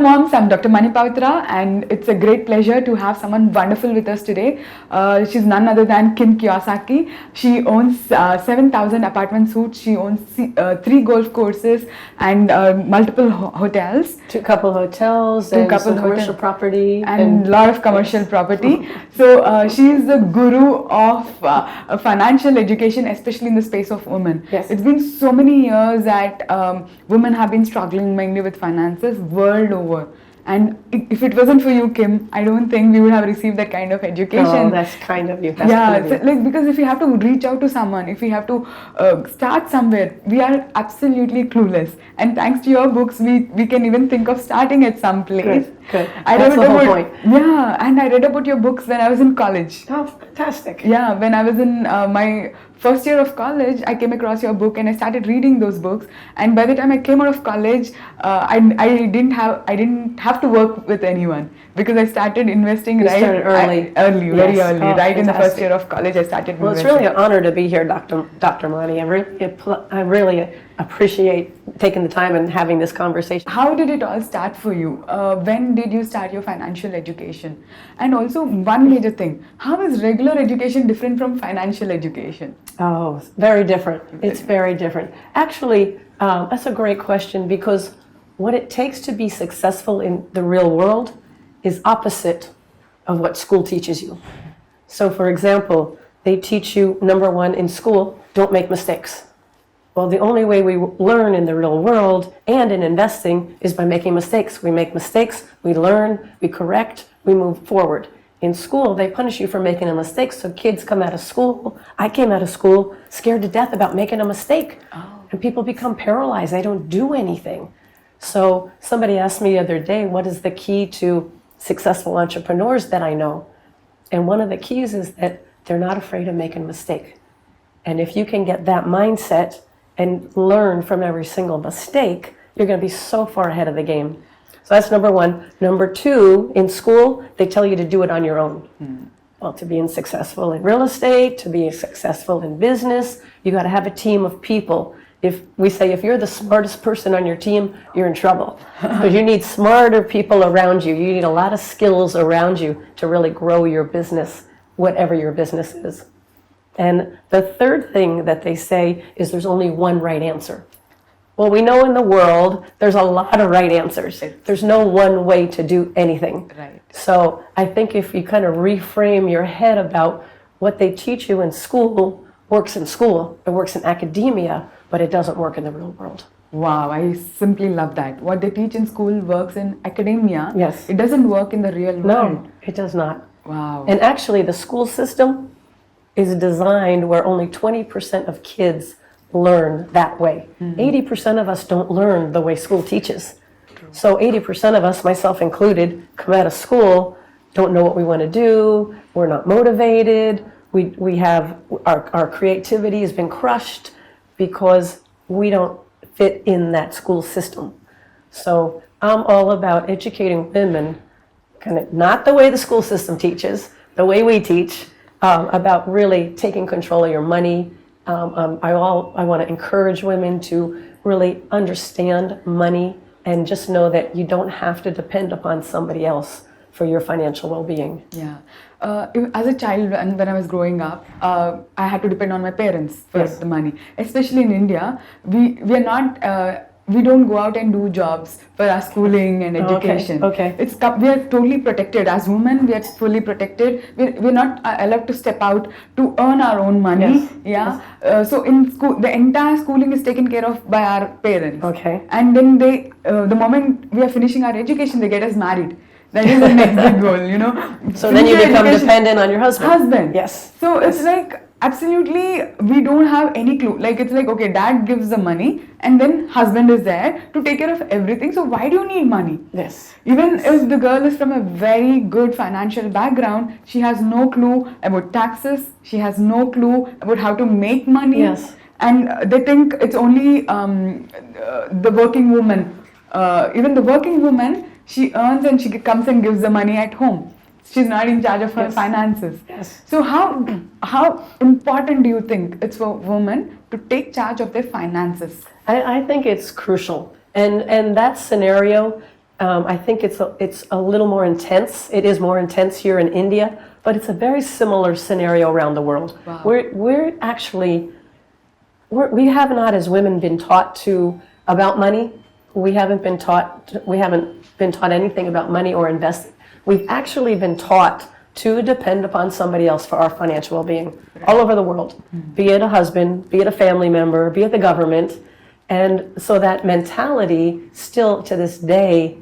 moms, I'm Dr. Mani Pavitra, and it's a great pleasure to have someone wonderful with us today. She's none other than Kim Kiyosaki. She owns 7,000 apartment suites, she owns 3 golf courses and multiple hotels. 2 couple hotels and some commercial property. And a lot of commercial property. So she is the guru of financial education, especially in the space of women. Yes. It's been so many years that women have been struggling mainly with finances world over. And if it wasn't for you, Kim, I don't think we would have received that kind of education. Oh, that's kind of you. That's yeah, kind of you. like because if you have to reach out to someone, if we have to start somewhere, we are absolutely clueless. And thanks to your books, we can even think of starting at some place. Good. That's the whole point. Yeah, and I read about your books when I was in college. Oh, fantastic. Yeah, when I was in my first year of college, I came across your book and I started reading those books. And by the time I came out of college, I didn't have to work with anyone because I started investing started early. Very early. Oh, right fantastic. in the first year of college, I started investing. Well, it's really an honor to be here, Dr. Mani. I really appreciate taking the time and having this conversation. How did it all start for you? When did you start your financial education? And also, one major thing, how is regular education different from financial education? Oh, very different. It's very different. Actually, that's a great question because what it takes to be successful in the real world is opposite of what school teaches you. So, for example, they teach you, number one, in school, don't make mistakes. Well, the only way we learn in the real world and in investing is by making mistakes. We make mistakes, we learn, we correct, we move forward. In school, they punish you for making a mistake, so kids come out of school. I came out of school scared to death about making a mistake. Oh. And people become paralyzed, they don't do anything. So somebody asked me the other day, what is the key to successful entrepreneurs that I know? And one of the keys is that they're not afraid of making a mistake. And if you can get that mindset and learn from every single mistake, you're going to be so far ahead of the game. So that's number one. Number two, in school, they tell you to do it on your own. Well, to be successful in real estate, to be successful in business, you got to have a team of people. If we say if you're the smartest person on your team, you're in trouble. Because you need smarter people around you. You need a lot of skills around you to really grow your business, whatever your business is. And the third thing that they say is there's only one right answer. Well, we know in the world there's a lot of right answers. There's no one way to do anything. Right. So I think if you kind of reframe your head about what they teach you in school works in school, it works in academia, but it doesn't work in the real world. Wow, I simply love that. What they teach in school works in academia. Yes. It doesn't work in the real world. No, it does not. Wow. And actually the school system is designed where only 20% of kids learn that way. 80% of us don't learn the way school teaches. So 80% of us, myself included, come out of school, don't know what we want to do, we're not motivated, we have, our creativity has been crushed because we don't fit in that school system. So I'm all about educating women, kind of not the way the school system teaches, the way we teach, about really taking control of your money. I want to encourage women to really understand money and just know that you don't have to depend upon somebody else for your financial well-being. Yeah. As a child, and when I was growing up, I had to depend on my parents for the money. Especially in India, we are not. We don't go out and do jobs for our schooling and education. Okay. We are totally protected as women. We are fully protected. We're not allowed to step out to earn our own money. Yes. Yeah. So in school, the entire schooling is taken care of by our parents. Okay. And then the moment we are finishing our education, they get us married. That is the next big goal, you know. So then you become dependent on your husband. Yes. So it's like, absolutely, we don't have any clue. Like, it's like, okay, dad gives the money and then husband is there to take care of everything. So why do you need money? Yes. Even if the girl is from a very good financial background, she has no clue about taxes. She has no clue about how to make money. Yes. And they think it's only the working woman. Even the working woman, she earns and she comes and gives the money at home. She's not in charge of her finances. Yes. So how important do you think it's for women to take charge of their finances? I think it's crucial. And that scenario, I think it's a little more intense. It is more intense here in India, but it's a very similar scenario around the world. Wow. We have not, as women, been taught about money. We haven't been taught anything about money or investing. We've actually been taught to depend upon somebody else for our financial well-being all over the world, be it a husband, be it a family member, be it the government. And so that mentality still to this day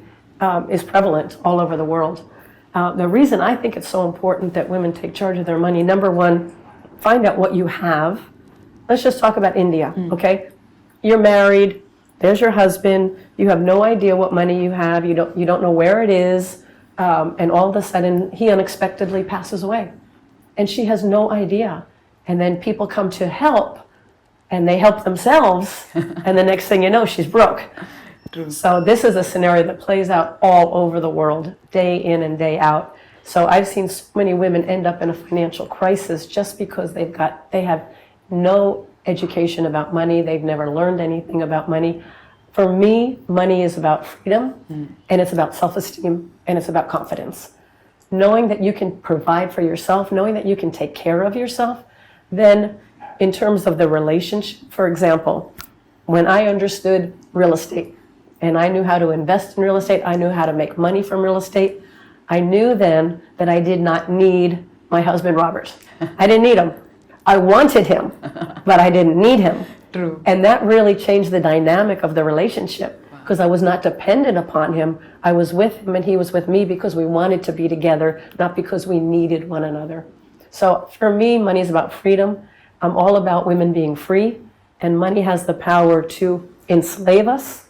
is prevalent all over the world. The reason I think it's so important that women take charge of their money, number one, find out what you have. Let's just talk about India, okay? You're married, there's your husband, you have no idea what money you have, you don't know where it is, and all of a sudden he unexpectedly passes away. And she has no idea. And then people come to help, and they help themselves, and the next thing you know, she's broke. True. So this is a scenario that plays out all over the world, day in and day out. So I've seen so many women end up in a financial crisis just because they have no education about money. They've never learned anything about money. For me, money is about freedom, and it's about self-esteem, and it's about confidence. Knowing that you can provide for yourself, knowing that you can take care of yourself, then in terms of the relationship, for example, when I understood real estate, and I knew how to invest in real estate, I knew how to make money from real estate, I knew then that I did not need my husband, Robert. I didn't need him. I wanted him, but I didn't need him. True. And that really changed the dynamic of the relationship because I was not dependent upon him. I was with him and he was with me because we wanted to be together, not because we needed one another. So for me, money is about freedom. I'm all about women being free, and money has the power to enslave us,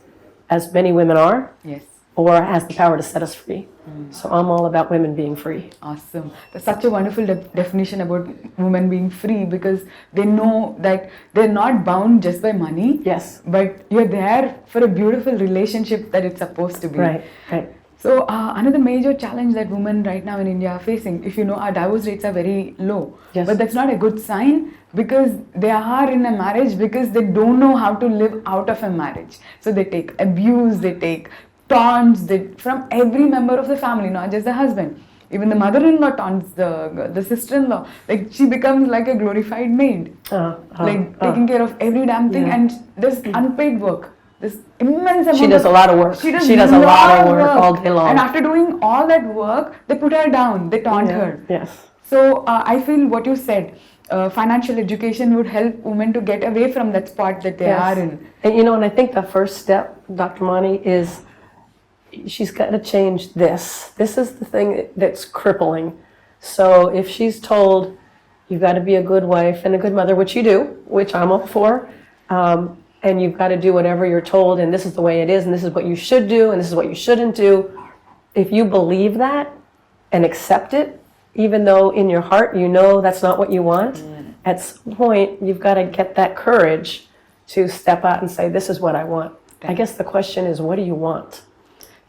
as many women are. Yes. Or has the power to set us free. So I'm all about women being free. Awesome. That's such a wonderful definition about women being free, because they know that they're not bound just by money. Yes. But you're there for a beautiful relationship that it's supposed to be. Right, right. So another major challenge that women right now in India are facing, if you know, our divorce rates are very low. Yes. But that's not a good sign, because they are in a marriage because they don't know how to live out of a marriage. So they take abuse, they take taunts from every member of the family, not just the husband. Even the mother-in-law taunts the sister-in-law. Like, she becomes like a glorified maid, taking care of every damn thing. And there's unpaid work. This immense amount. She does a lot of work. She does a lot of work all day long. And after doing all that work, they put her down. They taunt her. Yes. So I feel what you said, financial education would help women to get away from that spot that they are in. And I think the first step, Dr. Mani, is she's got to change this. This is the thing that's crippling. So if she's told, you've got to be a good wife and a good mother, which you do, which I'm all for, and you've got to do whatever you're told, and this is the way it is, and this is what you should do, and this is what you shouldn't do. If you believe that and accept it, even though in your heart you know that's not what you want, at some point you've got to get that courage to step out and say, this is what I want. I guess the question is, what do you want?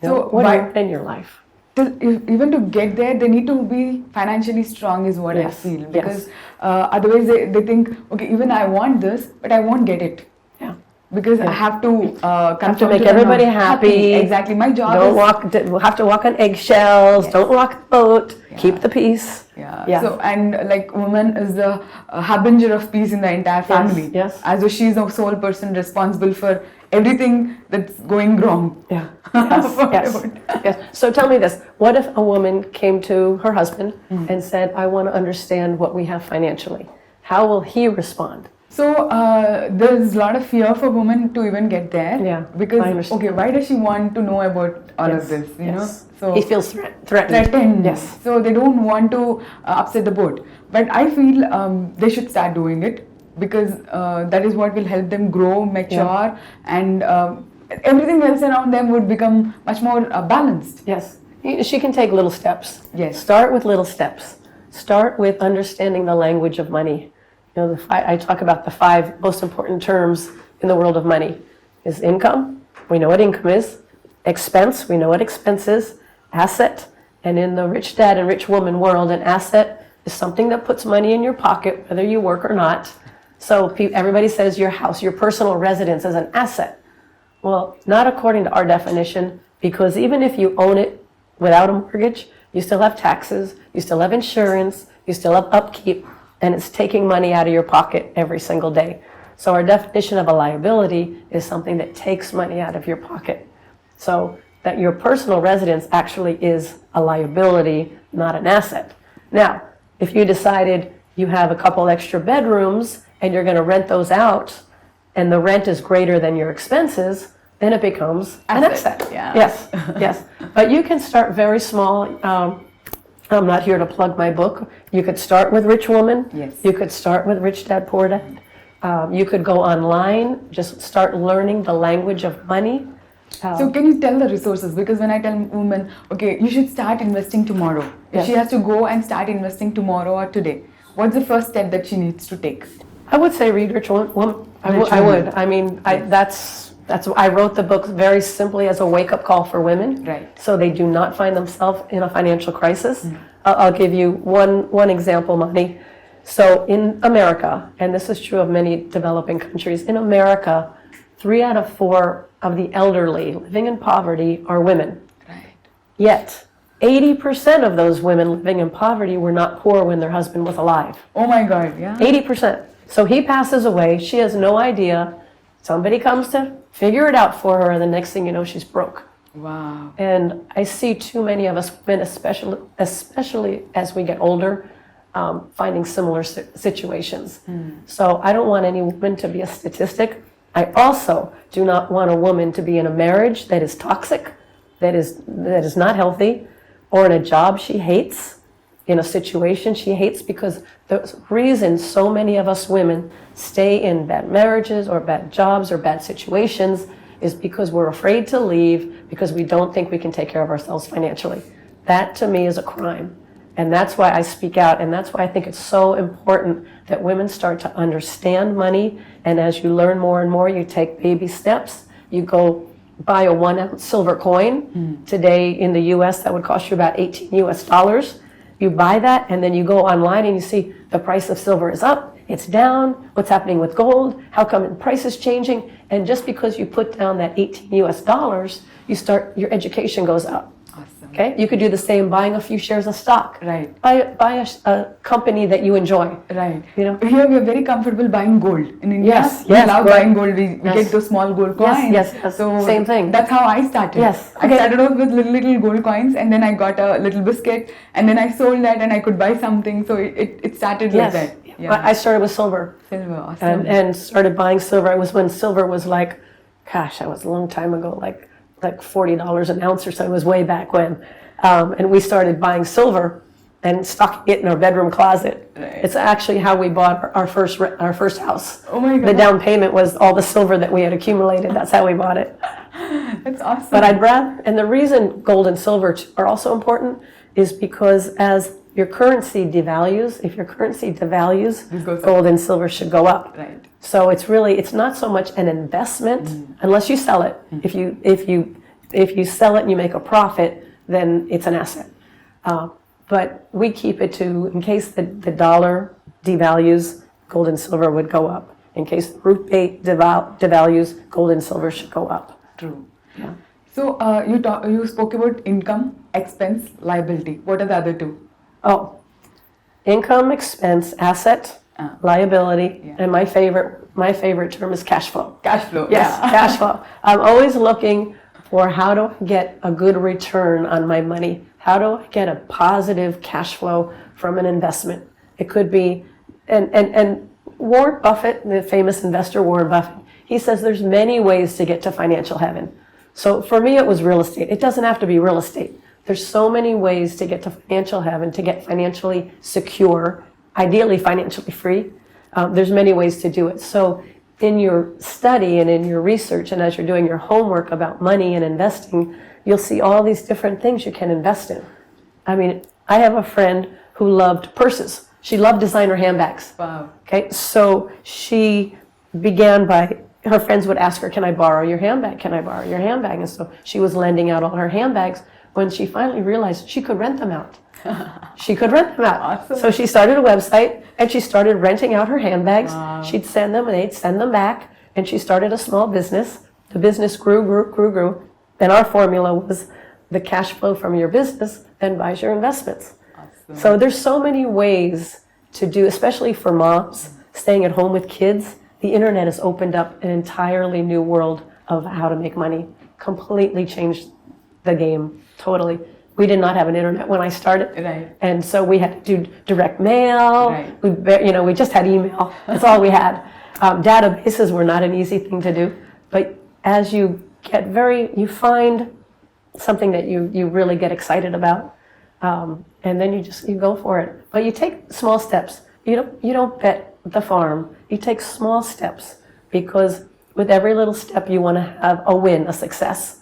So what do you want in your life? Even to get there, they need to be financially strong is what I feel. Because otherwise they think, okay, even I want this, but I won't get it. Yeah. Because I have to make everybody happy. Exactly. My job have to walk on eggshells. Yes. Don't rock the boat. Yeah. Keep the peace. Yeah. So, and like, woman is the harbinger of peace in the entire family. Yes. As though she's the sole person responsible for everything that's going wrong. Yeah. Yes. So tell me this. What if a woman came to her husband and said, I want to understand what we have financially? How will he respond? So there's a lot of fear for women to even get there. Yeah. Because, okay, why does she want to know about all of this? You know? So he feels threatened. Yes. So they don't want to upset the boat. But I feel they should start doing it, because that is what will help them grow, mature, and everything else around them would become much more balanced. Yes. She can take little steps. Yes. Start with little steps. Start with understanding the language of money. I talk about the 5 most important terms in the world of money. Is income, we know what income is. Expense, we know what expense is. Asset, and in the rich dad and rich woman world, an asset is something that puts money in your pocket, whether you work or not. So everybody says your house, your personal residence is an asset. Well, not according to our definition. Because even if you own it without a mortgage, you still have taxes, you still have insurance, you still have upkeep, and it's taking money out of your pocket every single day. So our definition of a liability is something that takes money out of your pocket. So that your personal residence actually is a liability, not an asset. Now, if you decided you have a couple extra bedrooms and you're going to rent those out, and the rent is greater than your expenses, then it becomes an asset. Yeah. Yes, yes. But you can start very small. I'm not here to plug my book. You could start with Rich Woman. Yes. You could start with Rich Dad, Poor Dad. You could go online, just start learning the language of money. So can you tell the resources? Because when I tell women, okay, you should start investing tomorrow. If she has to go and start investing tomorrow or today, what's the first step that she needs to take? I would say read Rich Woman. I would. I mean, that's I wrote the book very simply as a wake-up call for women. Right. So they do not find themselves in a financial crisis. I'll give you one example, Mani. So in America, and this is true of many developing countries, in America, 3 out of 4 of the elderly living in poverty are women. Right. Yet, 80% of those women living in poverty were not poor when their husband was alive. Oh my God, yeah. 80%. So he passes away, she has no idea. Somebody comes to figure it out for her, and the next thing you know, she's broke. Wow. And I see too many of us women, especially as we get older, finding similar situations. So I don't want any woman to be a statistic. I also do not want a woman to be in a marriage that is toxic, that is not healthy, or in a job she hates, in a situation she hates, because the reason so many of us women stay in bad marriages or bad jobs or bad situations is because we're afraid to leave, because we don't think we can take care of ourselves financially. That to me is a crime. And that's why I speak out, and that's why I think it's so important that women start to understand money. And as you learn more and more, you take baby steps. You go buy a 1-ounce silver coin. Today in the US, that would cost you about $18 US. You buy that, and then you go online and you see the price of silver is up, it's down, what's happening with gold, how come the price is changing. And just because you put down that $18 US, your education goes up. Awesome. Okay, you could do the same buying a few shares of stock. Right. Buy a company that you enjoy. Right. You know? Here we are very comfortable buying gold. In India, Yes, we yes, love gold. buying gold. We get those small gold coins. Yes, So same thing. That's how I started. Yes. I started off with little gold coins, and then I got a little biscuit, and then I sold that, and I could buy something. So it started like that. Yeah. I started with silver. Silver, awesome. And started buying silver. It was when silver was like, gosh, that was a long time ago, like $40 an ounce or so. It was way back when. And we started buying silver and stocking it in our bedroom closet. Right. It's actually how we bought our first house. Oh my God. The down payment was all the silver that we had accumulated. That's how we bought it. That's awesome. But and the reason gold and silver are also important is because as your currency devalues, if your currency devalues, gold and silver should go up. Right. So it's not so much an investment unless you sell it. If you sell it and you make a profit, then it's an asset. But we keep it in case the dollar devalues, gold and silver would go up. In case the rupee devalues, gold and silver should go up. True. Yeah. So you spoke about income, expense, liability. What are the other two? Oh, income, expense, asset, liability, and my favorite term is cash flow. Cash flow. Yes, Yeah. cash flow. I'm always looking for how do I get a good return on my money? How do I get a positive cash flow from an investment? It could be, and Warren Buffett, the famous investor Warren Buffett, he says there's many ways to get to financial heaven. So for me, it was real estate. It doesn't have to be real estate. There's so many ways to get to financial heaven, to get financially secure, ideally financially free. There's many ways to do it. So in your study and in your research, and as you're doing your homework about money and investing, you'll see all these different things you can invest in. I mean, I have a friend who loved purses. She loved designer handbags. Wow. Okay, so she began by, her friends would ask her, can I borrow your handbag? Can I borrow your handbag? And so she was lending out all her handbags when she finally realized she could rent them out. She could rent them out. Awesome. So she started a website and she started renting out her handbags. Wow. She'd send them and they'd send them back. And she started a small business. The business grew. And our formula was the cash flow from your business then buys your investments. Awesome. So there's so many ways to do, especially for moms staying at home with kids. The internet has opened up an entirely new world of how to make money. Completely changed the game, totally. We did not have an internet when I started, Right. and so we had to do direct mail. Right. We just had email. That's all we had. Databases were not an easy thing to do, but as you you find something that you really get excited about, and then you go for it. But you take small steps. You don't bet the farm. You take small steps, because with every little step you want to have a win, a success.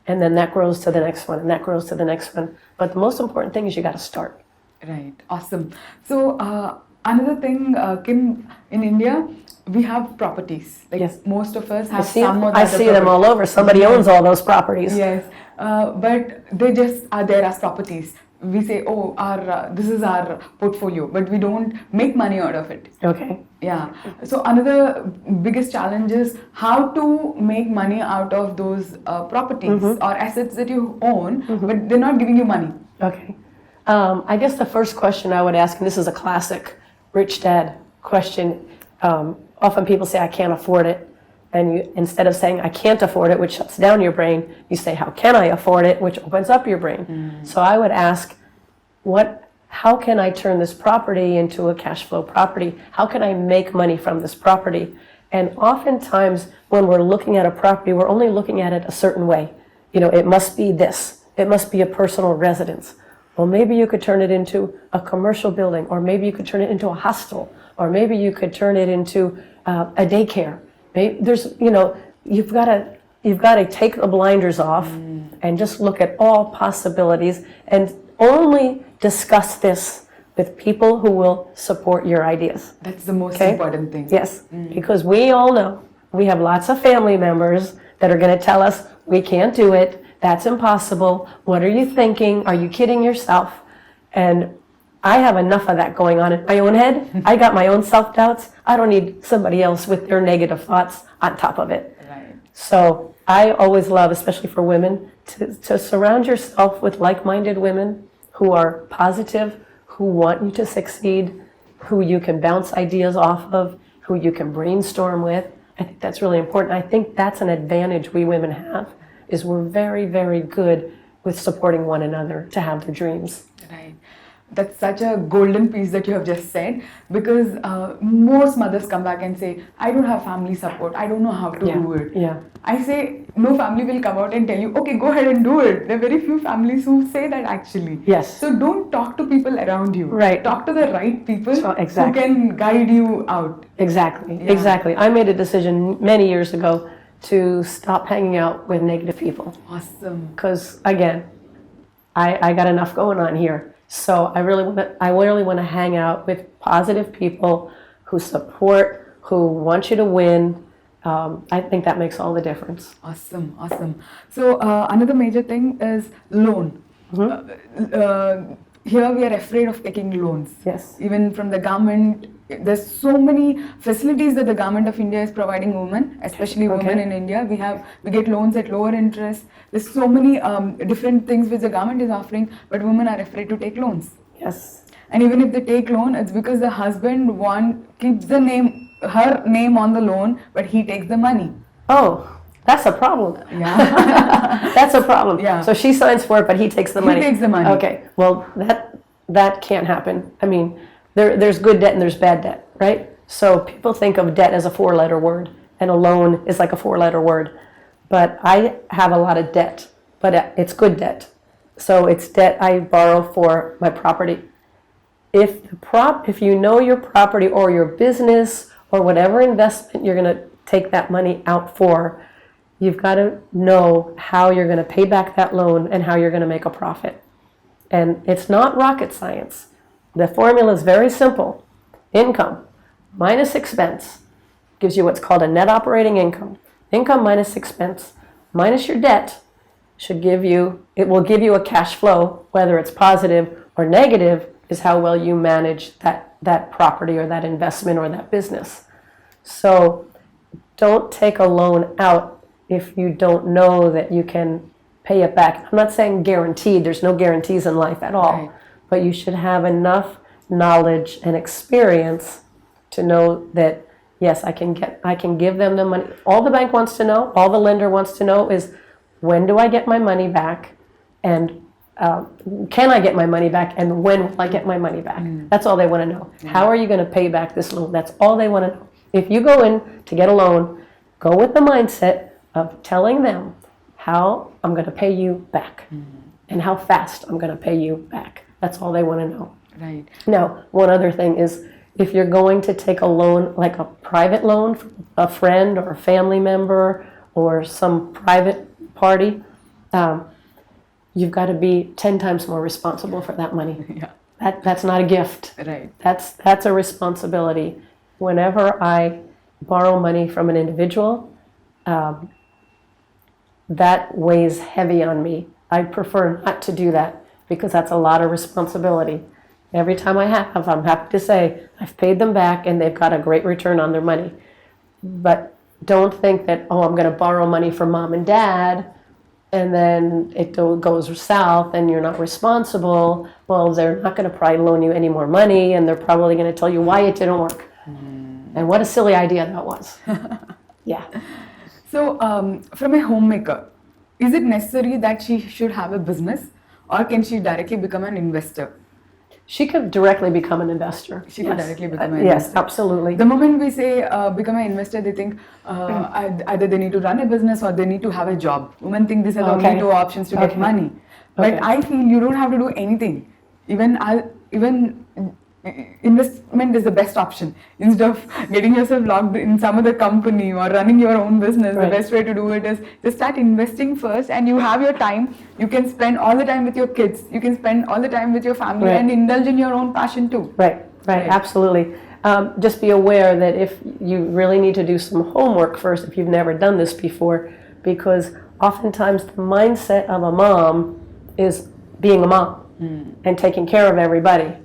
And then that grows to the next one, and that grows to the next one. But the most important thing is you got to start. Right. Awesome. So another thing, Kim, in India, we have properties. Like Yes. most of us have I see them all over. Somebody owns all those properties. Yes. But they just are there as properties. We say, oh, this is our portfolio, but we don't make money out of it. Okay. Yeah. So another biggest challenge is how to make money out of those properties or assets that you own, but they're not giving you money. Okay. I guess the first question I would ask, and this is a classic rich dad question, often people say, I can't afford it. And instead of saying, I can't afford it, which shuts down your brain, you say, how can I afford it, which opens up your brain. So I would ask, how can I turn this property into a cash flow property? How can I make money from this property? And oftentimes when we're looking at a property, we're only looking at it a certain way. It must be this. It must be a personal residence. Well, maybe you could turn it into a commercial building, or maybe you could turn it into a hostel, or maybe you could turn it into a daycare. You've got to take the blinders off and just look at all possibilities, and only discuss this with people who will support your ideas. That's the most important thing. Yes, because we all know we have lots of family members that are going to tell us we can't do it, that's impossible, what are you thinking, are you kidding yourself? And I have enough of that going on in my own head. I got my own self-doubts. I don't need somebody else with their negative thoughts on top of it. Right. So I always love, especially for women, to surround yourself with like-minded women who are positive, who want you to succeed, who you can bounce ideas off of, who you can brainstorm with. I think that's really important. I think that's an advantage we women have, is we're very, very good with supporting one another to have their dreams. Right. That's such a golden piece that you have just said, because most mothers come back and say, I don't have family support, I don't know how to do it. Yeah. I say, no family will come out and tell you, okay, go ahead and do it. There are very few families who say that actually. Yes. So don't talk to people around you. Right. Talk to the right people exactly. who can guide you out. Exactly. Yeah. Exactly. I made a decision many years ago to stop hanging out with negative people. Awesome. Because again, I got enough going on here. So I really want to hang out with positive people who support, who want you to win. I think that makes all the difference. Awesome, awesome. So another major thing is loan. Here we are afraid of taking loans. Yes. Even from the government, there's so many facilities that the government of India is providing women, especially women in India. We get loans at lower interest. There's so many different things which the government is offering, but women are afraid to take loans. Yes. And even if they take loan, it's because the husband keeps her name on the loan, but he takes the money. Oh, that's a problem. Yeah. That's a problem. Yeah. So she signs for it, but he takes the money. He takes the money. Okay. Well, that can't happen. I mean, there's good debt and there's bad debt, right? So people think of debt as a 4-letter word, and a loan is like a 4-letter word. But I have a lot of debt, but it's good debt. So it's debt I borrow for my property. If you know your property or your business or whatever investment you're going to take that money out for, you've got to know how you're going to pay back that loan and how you're going to make a profit. And it's not rocket science. The formula is very simple. Income minus expense gives you what's called a net operating income. Income minus expense minus your debt will give you a cash flow. Whether it's positive or negative is how well you manage that property or that investment or that business. So don't take a loan out if you don't know that you can pay it back. I'm not saying guaranteed. There's no guarantees in life at all. Right. But you should have enough knowledge and experience to know that, yes, I can give them the money. All the bank wants to know, all the lender wants to know is, when do I get my money back? And can I get my money back? And when will I get my money back? That's all they want to know. How are you going to pay back this loan? That's all they want to know. If you go in to get a loan, go with the mindset of telling them how I'm going to pay you back and how fast I'm going to pay you back. That's all they want to know. Right. Now, one other thing is, if you're going to take a loan, like a private loan from a friend or a family member or some private party, you've got to be 10 times more responsible for that money. Yeah. That's not a gift. Right. That's a responsibility. Whenever I borrow money from an individual, that weighs heavy on me. I prefer not to do that because that's a lot of responsibility. Every time I have, I'm happy to say I've paid them back and they've got a great return on their money. But don't think that, oh, I'm going to borrow money from mom and dad and then it goes south and you're not responsible. Well, they're not going to probably loan you any more money and they're probably going to tell you why it didn't work. And what a silly idea that was. Yeah. So, from a homemaker, is it necessary that she should have a business or can she directly become an investor? She could directly become an investor. She could directly become an investor. Yes, absolutely. The moment we say become an investor, they think either they need to run a business or they need to have a job. Women think these are the only two options to get money. But I feel you don't have to do anything. Even investment is the best option. Instead of getting yourself locked in some other company or running your own business, the best way to do it is just start investing first, and you have your time. You can spend all the time with your kids. You can spend all the time with your family and indulge in your own passion too. Right, absolutely. Just be aware that if you really need to do some homework first, if you've never done this before, because oftentimes the mindset of a mom is being a mom and taking care of everybody,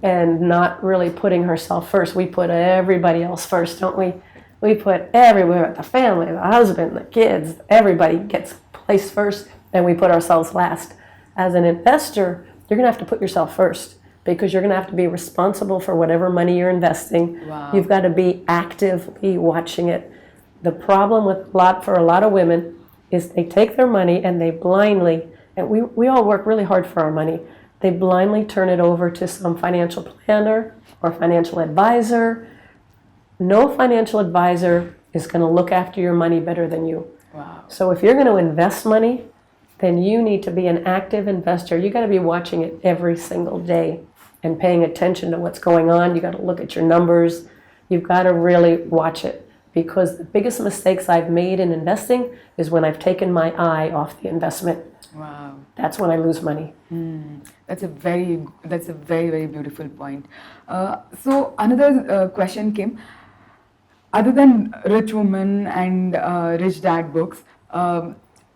and not really putting herself first. We put everybody else first, don't we? We put everywhere, the family, the husband, the kids, everybody gets placed first, and we put ourselves last. As an investor, you're going to have to put yourself first because you're going to have to be responsible for whatever money you're investing. Wow. You've got to be actively watching it. The problem for a lot of women is they take their money and they blindly, and we all work really hard for our money, they blindly turn it over to some financial planner or financial advisor. No financial advisor is going to look after your money better than you. Wow. So if you're going to invest money, then you need to be an active investor. You got to be watching it every single day and paying attention to what's going on. You got to look at your numbers. You've got to really watch it, because the biggest mistakes I've made in investing is when I've taken my eye off the investment. Wow. That's when I lose money. That's a very, very beautiful point. So another question came. Other than Rich Woman and Rich Dad books,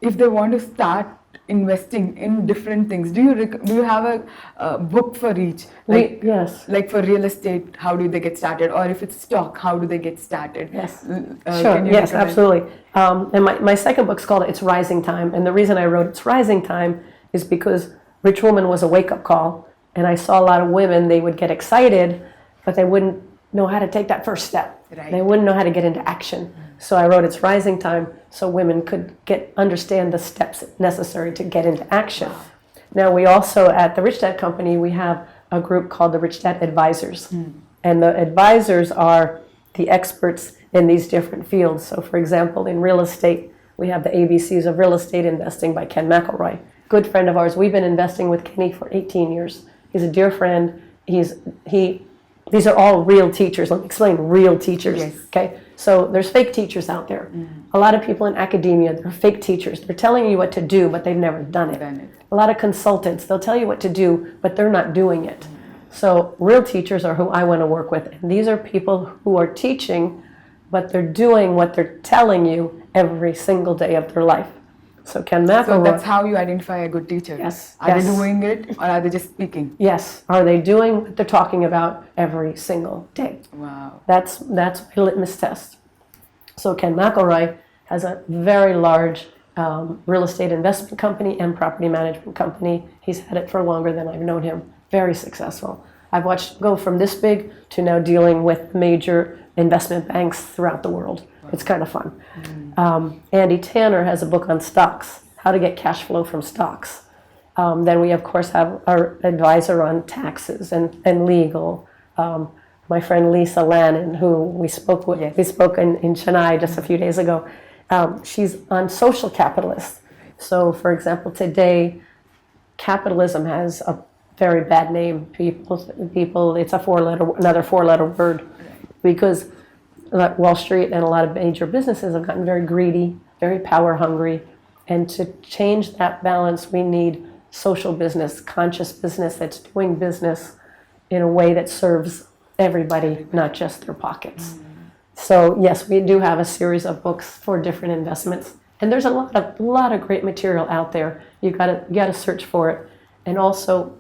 if they want to start investing in different things, do you have a book for each? Yes. Like for real estate, how do they get started? Or if it's stock, how do they get started? Yes. Sure. Yes, absolutely. And my second book's called It's Rising Time. And the reason I wrote It's Rising Time is because Rich Woman was a wake-up call. And I saw a lot of women, they would get excited, but they wouldn't know how to take that first step. Right. They wouldn't know how to get into action. So I wrote It's Rising Time so women could understand the steps necessary to get into action. Wow. Now we also, at the Rich Dad Company, we have a group called the Rich Dad Advisors. And the advisors are the experts in these different fields. So for example, in real estate, we have the ABCs of Real Estate Investing by Ken McElroy. Good friend of ours. We've been investing with Kenny for 18 years. He's a dear friend. These are all real teachers. Let me explain, real teachers. Yes. Okay. So there's fake teachers out there. A lot of people in academia, they're fake teachers. They're telling you what to do, but they've never done it. A lot of consultants, they'll tell you what to do, but they're not doing it. So real teachers are who I want to work with. And these are people who are teaching, but they're doing what they're telling you every single day of their life. So Ken McElroy. So that's how you identify a good teacher. Yes. Are they doing it or are they just speaking? Yes. Are they doing what they're talking about every single day? Wow. That's my litmus test. So Ken McElroy has a very large real estate investment company and property management company. He's had it for longer than I've known him. Very successful. I've watched him go from this big to now dealing with major investment banks throughout the world. It's kind of fun. Andy Tanner has a book on stocks, how to get cash flow from stocks. Then we, of course, have our advisor on taxes and legal. My friend Lisa Lannon, who we spoke with, we spoke in Chennai just a few days ago. She's on social capitalists. So, for example, today, capitalism has a very bad name. People, it's another four-letter word, because Wall Street and a lot of major businesses have gotten very greedy, very power hungry, and to change that balance, we need social business, conscious business that's doing business in a way that serves everybody, not just their pockets. So yes, we do have a series of books for different investments, and there's a lot of great material out there. You gotta search for it, and also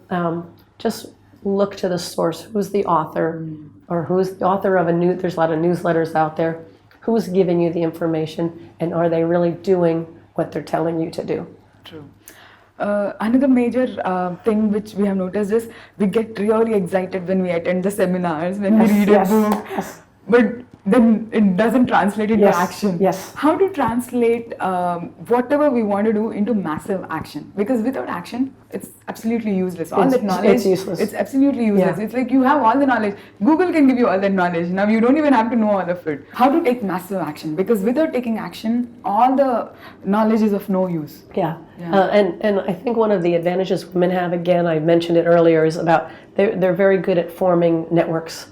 just look to the source. Who's the author, or who's the author of there's a lot of newsletters out there. Who's giving you the information, and are they really doing what they're telling you to do? True. Another major thing which we have noticed is we get really excited when we attend the seminars, when we read a book, but then it doesn't translate into action. Yes. How to translate whatever we want to do into massive action? Because without action, it's absolutely useless. All that knowledge, it's useless. It's absolutely useless. It's like you have all the knowledge. Google can give you all that knowledge. Now you don't even have to know all of it. How to take massive action? Because without taking action, all the knowledge is of no use. And I think one of the advantages women have, again, I mentioned it earlier, is about they're very good at forming networks.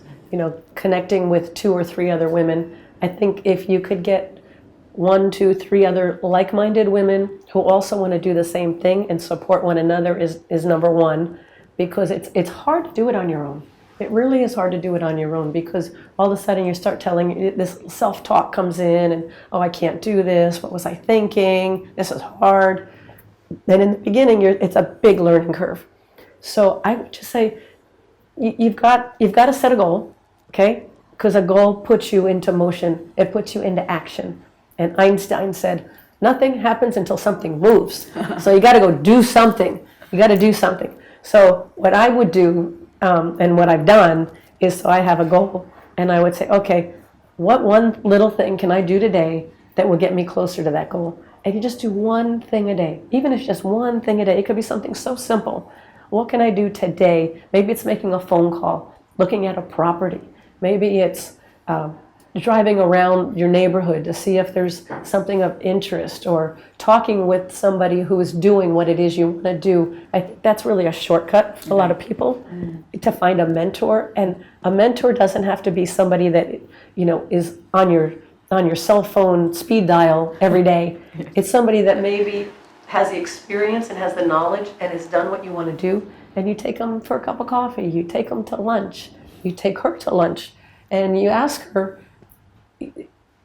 Connecting with 2 or 3 other women. I think if you could get 1, 2, 3 other like-minded women who also want to do the same thing and support one another is number one, because it's hard to do it on your own. It really is hard to do it on your own, because all of a sudden you start telling, this self-talk comes in, and oh, I can't do this, what was I thinking, this is hard. Then in the beginning, it's a big learning curve. So I would just say, you've got to set a goal. Okay? Because a goal puts you into motion. It puts you into action. And Einstein said, nothing happens until something moves. So you got to go do something. You got to do something. So what I would do, and what I've done, is so I have a goal. And I would say, okay, what one little thing can I do today that will get me closer to that goal? And you just do one thing a day. Even if it's just one thing a day. It could be something so simple. What can I do today? Maybe it's making a phone call, looking at a property. Maybe it's driving around your neighborhood to see if there's something of interest, or talking with somebody who is doing what it is you want to do. I think that's really a shortcut for a lot of people, to find a mentor. And a mentor doesn't have to be somebody that is on your cell phone speed dial every day. It's somebody that maybe has the experience and has the knowledge and has done what you want to do, and you take them for a cup of coffee, you take them to lunch. You take her to lunch, and you ask her.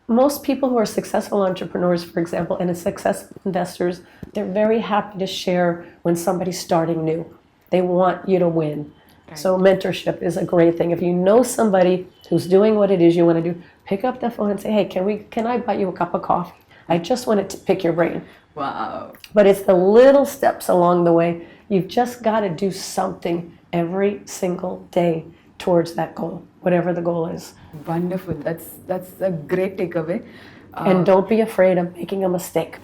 Most people who are successful entrepreneurs, for example, and successful investors, they're very happy to share when somebody's starting new. They want you to win. Right. So mentorship is a great thing. If you know somebody who's doing what it is you want to do, pick up the phone and say, hey, can I buy you a cup of coffee? I just wanted to pick your brain. Wow. But it's the little steps along the way. You've just got to do something every single day towards that goal, whatever the goal is. Wonderful. That's a great takeaway. And don't be afraid of making a mistake.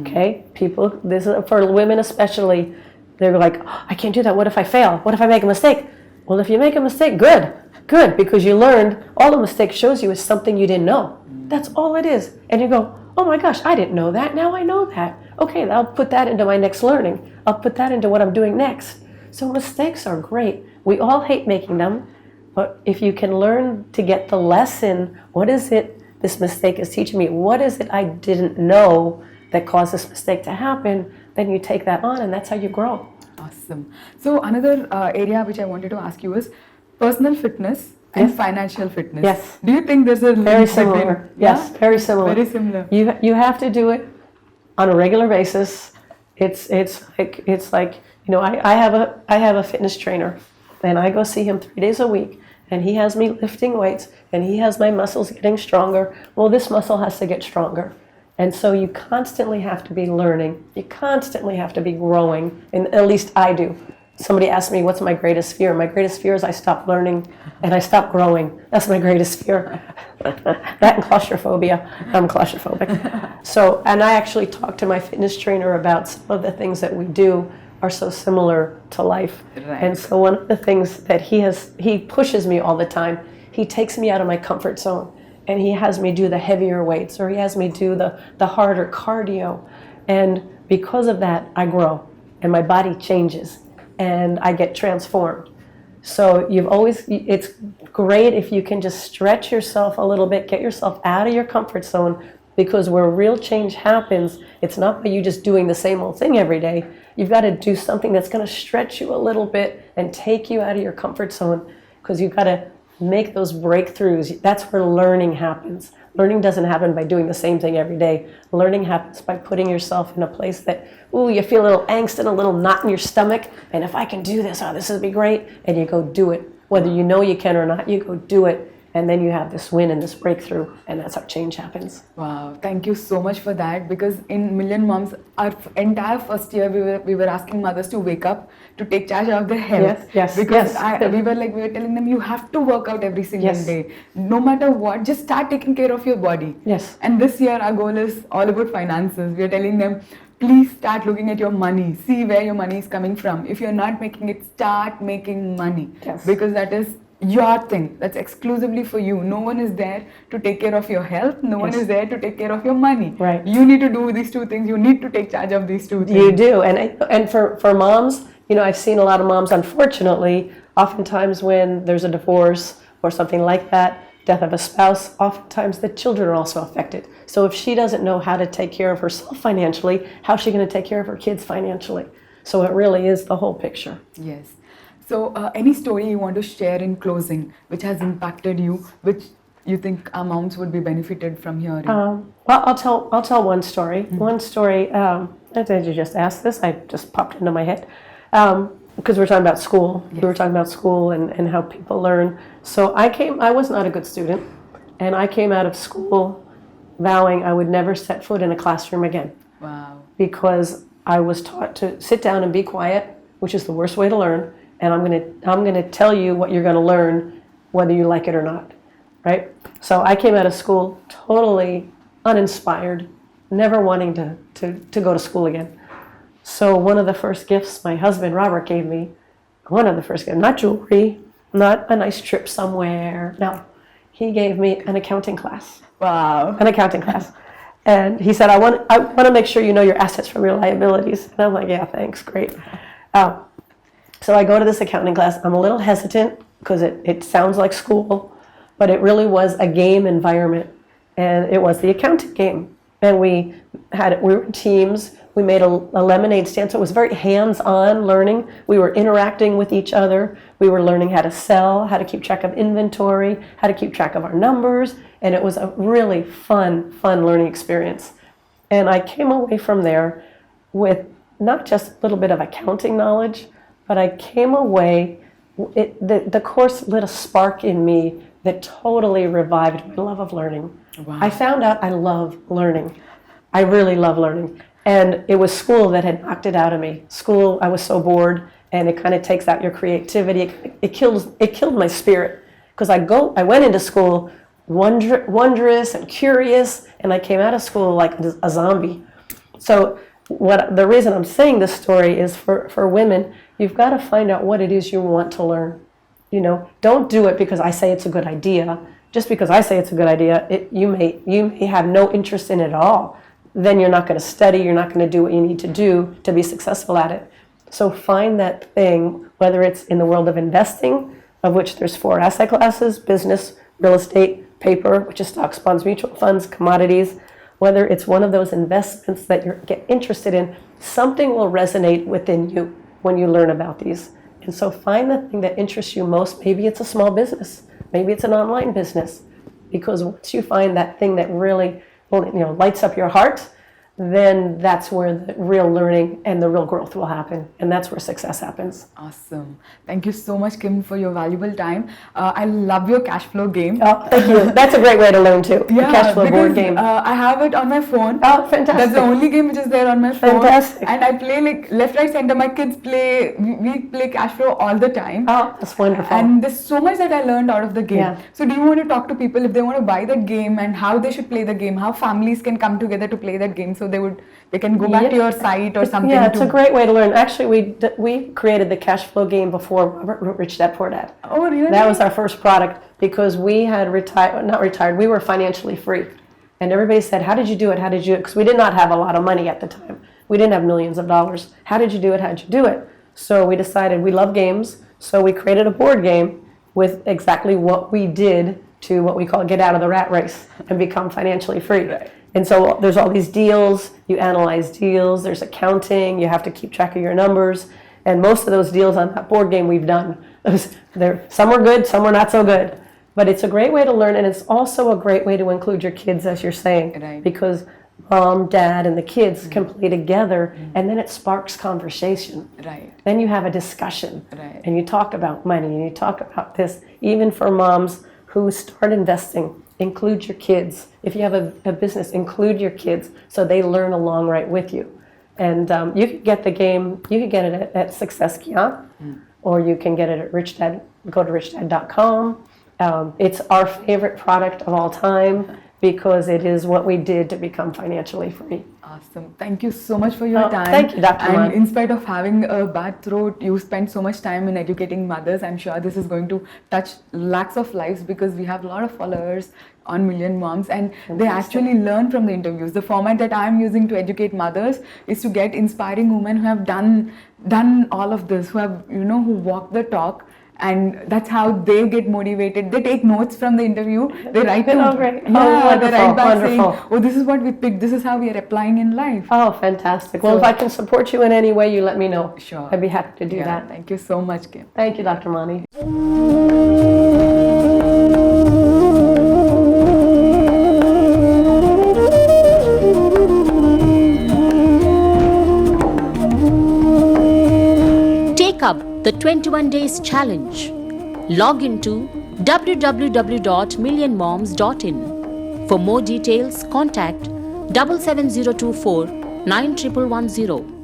Okay? People, this is for women especially, they're like, oh, I can't do that. What if I fail? What if I make a mistake? Well, if you make a mistake, good, because you learned. All the mistake shows you is something you didn't know. That's all it is. And you go, oh my gosh, I didn't know that. Now I know that. Okay, I'll put that into my next learning. I'll put that into what I'm doing next. So mistakes are great. We all hate making them. But if you can learn to get the lesson, what is it this mistake is teaching me? What is it I didn't know that caused this mistake to happen? Then you take that on, and that's how you grow. Awesome. So another area which I wanted to ask you is personal fitness and financial fitness. Yes. Do you think there's a very similar? Yes, very similar. Very similar. You have to do it on a regular basis. It's like I have a fitness trainer, and I go see him 3 days a week. And he has me lifting weights, and he has my muscles getting stronger. Well, this muscle has to get stronger. And so you constantly have to be learning. You constantly have to be growing, and at least I do. Somebody asked me, what's my greatest fear? My greatest fear is I stop learning and I stop growing. That's my greatest fear. That and claustrophobia. I'm claustrophobic. So, and I actually talked to my fitness trainer about some of the things that we do are so similar to life. Right. And so one of the things that he pushes me all the time, he takes me out of my comfort zone. And he has me do the heavier weights, or he has me do the harder cardio. And because of that, I grow and my body changes and I get transformed. So it's great if you can just stretch yourself a little bit, get yourself out of your comfort zone, because where real change happens, it's not by you just doing the same old thing every day. You've got to do something that's going to stretch you a little bit and take you out of your comfort zone, because you've got to make those breakthroughs. That's where learning happens. Learning doesn't happen by doing the same thing every day. Learning happens by putting yourself in a place that, you feel a little angst and a little knot in your stomach, and if I can do this, this would be great, and you go do it. Whether you know you can or not, you go do it, and then you have this win and this breakthrough, and that's how change happens. Wow, thank you so much for that, because in Million Moms, our entire first year, we were asking mothers to wake up, to take charge of their health. Yes. Because we were telling them, you have to work out every single day. No matter what, just start taking care of your body. Yes. And this year, our goal is all about finances. We are telling them, please start looking at your money. See where your money is coming from. If you're not making it, start making money. Yes. Because that is your thing. That's exclusively for you. No one is there to take care of your health. No one is there to take care of your money. Right. You need to do these two things. You need to take charge of these two things. You do. And for moms, I've seen a lot of moms, unfortunately, oftentimes when there's a divorce or something like that, death of a spouse, oftentimes the children are also affected. So if she doesn't know how to take care of herself financially, how's she going to take care of her kids financially? So it really is the whole picture. Yes. So any story you want to share in closing, which has impacted you, which you think our moms would be benefited from hearing? Well, I'll tell one story. Mm-hmm. One story. Did you just ask this? I just popped into my head. Because we're talking about school. Yes. We were talking about school and how people learn. So I was not a good student, and I came out of school vowing I would never set foot in a classroom again. Wow. Because I was taught to sit down and be quiet, which is the worst way to learn, and I'm gonna tell you what you're gonna learn, whether you like it or not, right? So I came out of school totally uninspired, never wanting to go to school again. So one of the first gifts my husband, Robert, gave me, not jewelry, not a nice trip somewhere, no. He gave me an accounting class. Wow. An accounting class. And he said, I want to make sure you know your assets from your liabilities. And I'm like, yeah, thanks, great. So I go to this accounting class. I'm a little hesitant because it sounds like school, but it really was a game environment. And it was the accounting game. And we were in teams. We made a lemonade stand, so it was very hands-on learning. We were interacting with each other. We were learning how to sell, how to keep track of inventory, how to keep track of our numbers, and it was a really fun learning experience. And I came away from there with not just a little bit of accounting knowledge, but I came away, the course lit a spark in me that totally revived my love of learning. Wow. I found out I love learning. I really love learning. And it was school that had knocked it out of me. School, I was so bored, and it kind of takes out your creativity. It killed my spirit, because I went into school wondrous and curious, and I came out of school like a zombie. So the reason I'm saying this story is for women, you've got to find out what it is you want to learn. Don't do it because I say it's a good idea. Just because I say it's a good idea, you may have no interest in it at all. Then you're not going to study, you're not going to do what you need to do to be successful at it. So find that thing, whether it's in the world of investing, of which there's 4 asset classes: business, real estate, paper, which is stocks, bonds, mutual funds, commodities. Whether it's one of those investments that you get interested in, something will resonate within you when you learn about these. And so find the thing that interests you most. Maybe it's a small business, maybe it's an online business, because once you find that thing that really lights up your heart, then that's where the real learning and the real growth will happen. And that's where success happens. Awesome. Thank you so much, Kim, for your valuable time. I love your cash flow game. Oh, thank you. That's a great way to learn too. Yeah, the cash flow because, board game. I have it on my phone. Oh, fantastic. That's the only game which is there on my phone. Fantastic. And I play like left, right, center. My kids play, we play cash flow all the time. Oh, that's wonderful. And there's so much that I learned out of the game. Yeah. So do you want to talk to people if they want to buy that game and how they should play the game, how families can come together to play that game so they can go back to your site or something? Yeah, it's a great way to learn. Actually, we created the cash flow game before Rich Dad Poor Dad. Oh, really? That was our first product because we had not retired, we were financially free. And everybody said, how did you do it? How did you do it? Because we did not have a lot of money at the time. We didn't have millions of dollars. How did you do it? How did you do it? So we decided we love games. So we created a board game with exactly what we did to what we call get out of the rat race and become financially free. Right. And so there's all these deals, you analyze deals, there's accounting, you have to keep track of your numbers. And most of those deals on that board game we've done. Some were good, some were not so good. But it's a great way to learn, and it's also a great way to include your kids, as you're saying. Right. Because mom, dad, and the kids can play together, and then it sparks conversation. Right. Then you have a discussion, Right. and you talk about money, and you talk about this. Even for moms who start investing, include your kids. If you have a business, include your kids so they learn along right with you. And you can get the game, you can get it at Success Kian, or you can get it at Rich Dad, go to richdad.com. It's our favorite product of all time because it is what we did to become financially free. Awesome. Thank you so much for your time. Thank you, Dr. And Mani. in spite of having a bad throat, you spend so much time in educating mothers. I'm sure this is going to touch lakhs of lives because we have a lot of followers on Million Moms and they actually learn from the interviews. The format that I'm using to educate mothers is to get inspiring women who have done all of this, who have, who walk the talk. And that's how they get motivated. They take notes from the interview. They write to, great. they write back saying, wonderful. this is what we picked. This is how we are applying in life. Oh, fantastic. Well, if I can support you in any way, you let me know. Sure. I'd be happy to do that. Thank you so much, Kim. Thank you, Dr. Mani. Take up the 21 days challenge. Log into www.millionmoms.in. For more details, contact 77024 9110.